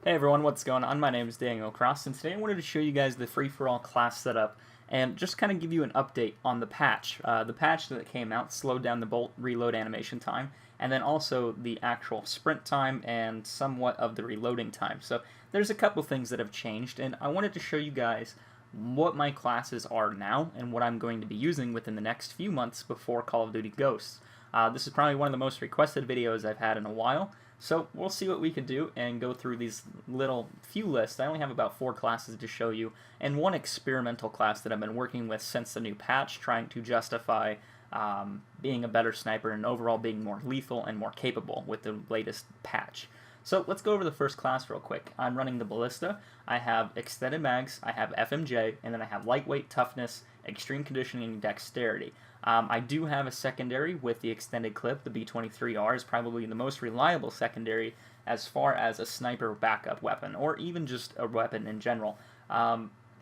Hey everyone, what's going on? My name is Daniel Kross, and today I wanted to show you guys the free-for-all class setup and just kind of give you an update on the patch. The patch that came out slowed down the bolt reload animation time, and then also the actual sprint time and somewhat of the reloading time. So there's a couple things that have changed, and I wanted to show you guys what my classes are now and what I'm going to be using within the next few months before Call of Duty Ghosts. This is probably one of the most requested videos I've had in a while, so we'll see what we can do and go through these little few lists. I only have about 4 classes to show you, and one experimental class that I've been working with since the new patch, trying to justify being a better sniper and overall being more lethal and more capable with the latest patch. So let's go over the first class real quick. I'm running the Ballista. I have extended mags, I have FMJ, and then I have lightweight, toughness, extreme conditioning, and dexterity. I do have a secondary with the extended clip. The B23R is probably the most reliable secondary as far as a sniper backup weapon, or even just a weapon in general.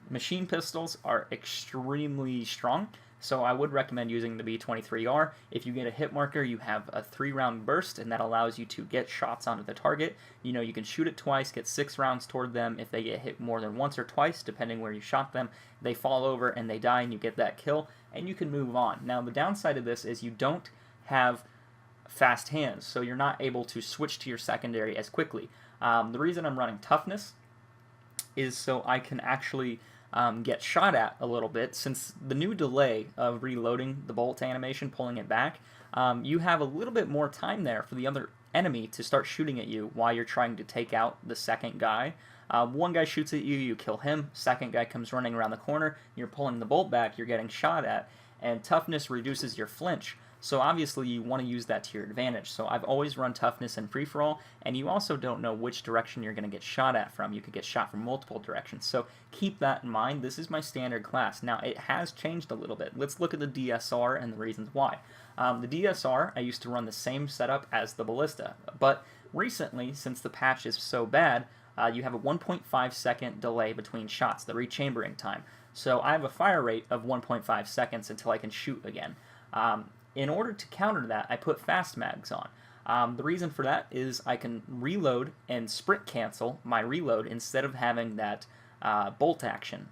Machine pistols are extremely strong, so I would recommend using the B23R. If you get a hit marker, you have a 3-round burst, and that allows you to get shots onto the target. You know, you can shoot it twice, get 6 rounds toward them. If they get hit more than once or twice, depending where you shot them, they fall over and they die, and you get that kill, and you can move on. Now, the downside of this is you don't have fast hands, so you're not able to switch to your secondary as quickly. The reason I'm running toughness is so I can actually get shot at a little bit. Since the new delay of reloading the bolt animation, pulling it back, you have a little bit more time there for the other enemy to start shooting at you while you're trying to take out the second guy. One guy shoots at you, you kill him, second guy comes running around the corner, you're pulling the bolt back, you're getting shot at, and toughness reduces your flinch. So obviously you want to use that to your advantage. So I've always run toughness and free-for-all, and you also don't know which direction you're going to get shot at from. You could get shot from multiple directions. So keep that in mind. This is my standard class. Now, it has changed a little bit. Let's look at the DSR and the reasons why. The DSR, I used to run the same setup as the Ballista, but recently, since the patch is so bad, you have a 1.5 second delay between shots, the rechambering time. So I have a fire rate of 1.5 seconds until I can shoot again. In order to counter that, I put fast mags on. The reason for that is I can reload and sprint cancel my reload instead of having that bolt action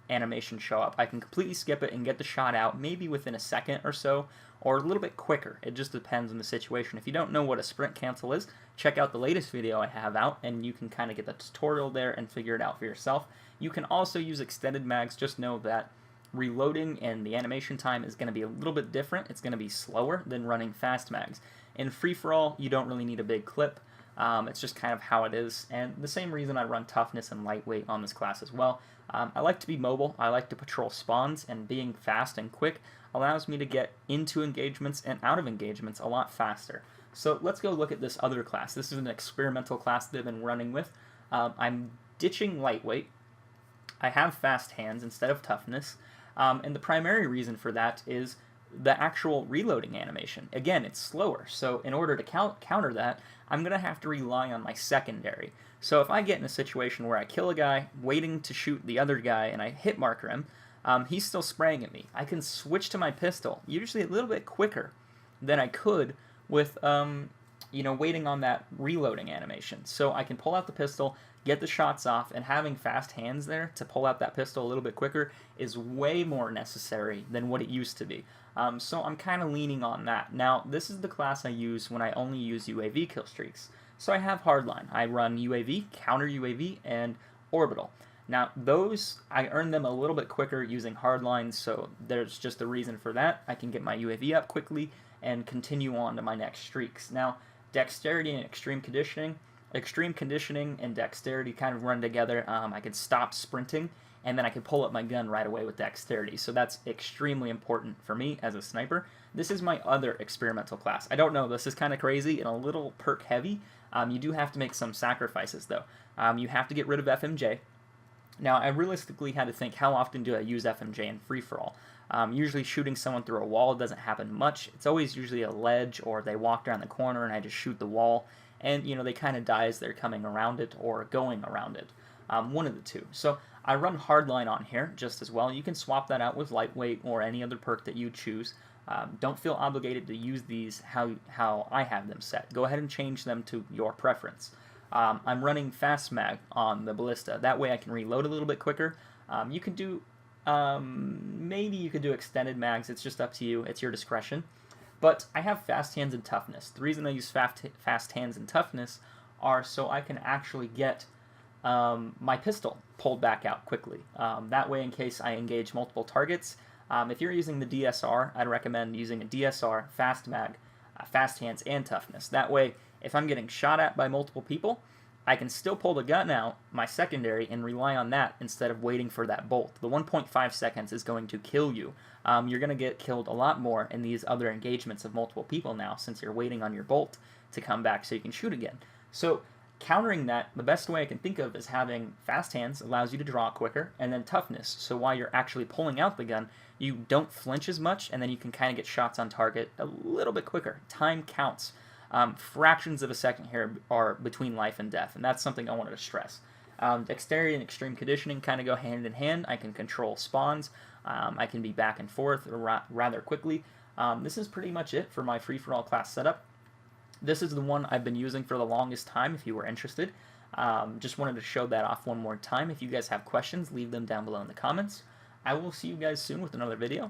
animation show up. I can completely skip it and get the shot out maybe within a second or so, or a little bit quicker. It just depends on the situation. If you don't know what a sprint cancel is, check out the latest video I have out, and you can kind of get the tutorial there and figure it out for yourself. You can also use extended mags. Just know that reloading and the animation time is going to be a little bit different. It's going to be slower than running fast mags. In free-for-all, you don't really need a big clip. It's just kind of how it is, and the same reason I run toughness and lightweight on this class as well. I like to be mobile, I like to patrol spawns, and being fast and quick allows me to get into engagements and out of engagements a lot faster. So let's go look at this other class. This is an experimental class that I've been running with. I'm ditching lightweight. I have fast hands instead of toughness, and the primary reason for that is the actual reloading animation. Again, it's slower, so in order to counter that, I'm going to have to rely on my secondary. So if I get in a situation where I kill a guy, waiting to shoot the other guy, and I hit marker him, he's still spraying at me. I can switch to my pistol, usually a little bit quicker than I could with waiting on that reloading animation. So I can pull out the pistol, get the shots off, and having fast hands there to pull out that pistol a little bit quicker is way more necessary than what it used to be. So I'm kind of leaning on that. Now, this is the class I use when I only use UAV kill streaks. So I have hardline. I run UAV, counter UAV, and orbital. Now, those, I earn them a little bit quicker using hardlines, so there's just a reason for that. I can get my UAV up quickly and continue on to my next streaks. Now, dexterity and extreme conditioning and dexterity kind of run together. I can stop sprinting, and then I can pull up my gun right away with dexterity. So that's extremely important for me as a sniper. This is my other experimental class. I don't know, this is kind of crazy and a little perk heavy. You do have to make some sacrifices though. You have to get rid of FMJ. Now, I realistically had to think, how often do I use FMJ in free-for-all? Usually shooting someone through a wall doesn't happen much. It's always usually a ledge, or they walk around the corner and I just shoot the wall, and they kind of die as they're coming around it or going around it. One of the two. So I run hardline on here just as well. You can swap that out with lightweight or any other perk that you choose. Don't feel obligated to use these how I have them set. Go ahead and change them to your preference. I'm running fast mag on the ballista. That way I can reload a little bit quicker. You could do, maybe you could do extended mags. It's just up to you. It's your discretion. But I have fast hands and toughness. The reason I use fast hands and toughness are so I can actually get my pistol pulled back out quickly. That way, in case I engage multiple targets, if you're using the DSR, I'd recommend using a DSR, fast mag, fast hands, and toughness. That way, if I'm getting shot at by multiple people, I can still pull the gun out, my secondary, and rely on that instead of waiting for that bolt. The 1.5 seconds is going to kill you. You're going to get killed a lot more in these other engagements of multiple people now, since you're waiting on your bolt to come back so you can shoot again. So countering that, the best way I can think of is having fast hands allows you to draw quicker, and then toughness. So while you're actually pulling out the gun, you don't flinch as much, and then you can kind of get shots on target a little bit quicker. Time counts. Fractions of a second here are between life and death, and that's something I wanted to stress. Dexterity and extreme conditioning kind of go hand in hand. I can control spawns. I can be back and forth rather quickly. This is pretty much it for my free-for-all class setup. This is the one I've been using for the longest time, if you were interested. Just wanted to show that off one more time. If you guys have questions, leave them down below in the comments. I will see you guys soon with another video.